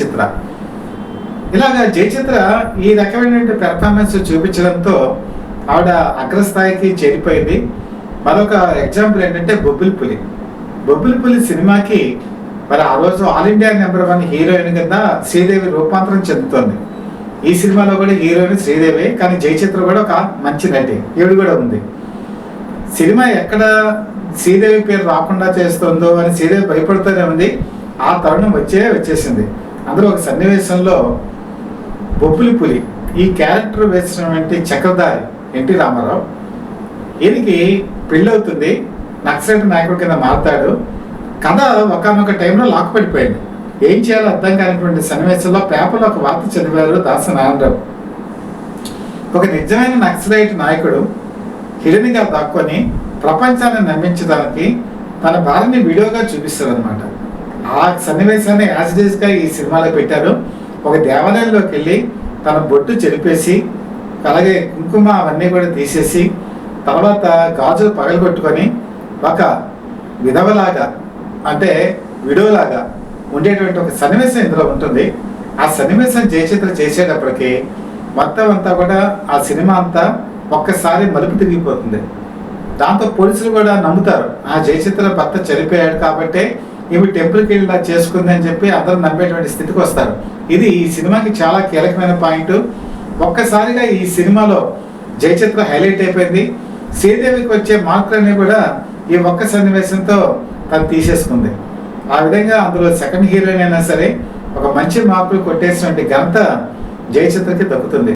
చిత్ర. ఇలాగా జయచిత్ర ఈ రకమైన పెర్ఫార్మెన్స్ చూపించడంతో ఆవిడ అగ్రస్థాయికి చేరిపోయింది. మరొక ఎగ్జాంపుల్ ఏంటంటే బొబ్బిలి పులి. బొబ్బిలి పులి సినిమాకి మరి ఆ రోజు ఆల్ ఇండియా నెంబర్ 1 హీరోయిన్ కింద శ్రీదేవి రూపాంతరం చెందుతోంది. ఈ సినిమాలో కూడా హీరోయిన్ శ్రీదేవి, కానీ జయచిత్ర కూడా ఒక మంచి నటి, ఈవిడ కూడా ఉంది. సినిమా ఎక్కడ శ్రీదేవి పేరు రాకుండా చేస్తుందో అని శ్రీదేవి భయపడుతూనే ఉంది. ఆ తరుణం వచ్చేసింది. అందులో ఒక సన్నివేశంలో బొబ్బిలి పులి ఈ క్యారెక్టర్ వేసినటువంటి చక్రధారి ఎన్టీ రామారావు, ఈయనకి పెళ్ళవుతుంది, నక్సలైట్ నాయకుడి కింద మారుతాడు. కథ ఒకనొక టైంలో లాక్ పడిపోయింది. ఏం చేయాలో అర్థం కానిటువంటి సన్నివేశంలో పేపర్లో ఒక వార్త చదివారు దాసరి నారాయణరావు. ఒక నిజమైన నక్సలైట్ నాయకుడు హిడెన్గా దాక్కొని ప్రపంచాన్ని నమ్మించడానికి తన భార్యని వీడియోగా చూపిస్తారు అనమాట. ఆ సన్నివేశాన్ని యాజిడేస్గా ఈ సినిమాలో పెట్టారు. ఒక దేవాలయంలోకి వెళ్ళి తన బొట్టు చెరిపేసి, అలాగే కుంకుమ అవన్నీ కూడా తీసేసి, తర్వాత గాజులు పగలగొట్టుకొని ఒక విధవలాగా, అంటే విడోలాగా ఉండేటువంటి ఒక సన్నివేశం ఇందులో ఉంటుంది. ఆ సన్నివేశం జయచిత్ర చేసేటప్పటికి మొత్తం అంతా కూడా ఆ సినిమా అంతా ఒక్కసారి మలుపు తిరిగిపోతుంది. దాంతో పోలీసులు కూడా నమ్ముతారు, ఆ జయచిత్ర భర్త చనిపోయాడు కాబట్టే ఇవి టెంపుల్కి వెళ్ళి చేసుకుంది అని చెప్పి అందరూ నమ్మేటువంటి స్థితికి వస్తారు. ఇది ఈ సినిమాకి చాలా కీలకమైన పాయింట్. ఒక్కసారిగా ఈ సినిమాలో జయచిత్ర హైలైట్ అయిపోయింది. శ్రీదేవికి వచ్చే మార్కులన్నీ కూడా ఈ ఒక్క సన్నివేశంతో తను తీసేసుకుంది. ఆ విధంగా అందులో సెకండ్ హీరోయిన్ అయినా సరే ఒక మంచి మార్కులు కొట్టేసినటువంటి ఘనత జయచిత్రకి దక్కుతుంది.